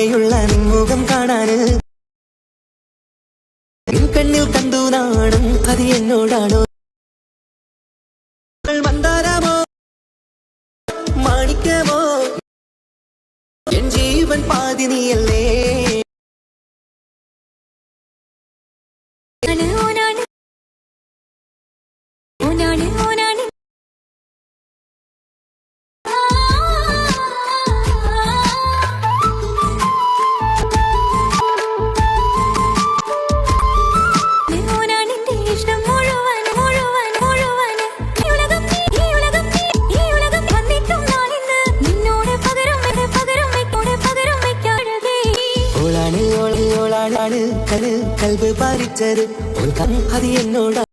ഭംഗിയുള്ള നിൻമുഖം കാണാന് നിൻ കണ്ണിൽ കണ്ടു നാണം അത് എന്നോടാണോ മന്ദാരമോ മാണിക്യമോ എൻ ജീവൻ പാതി നീയല്ലേ കൽബ് പാലിച്ചത് അത് എന്നോടാ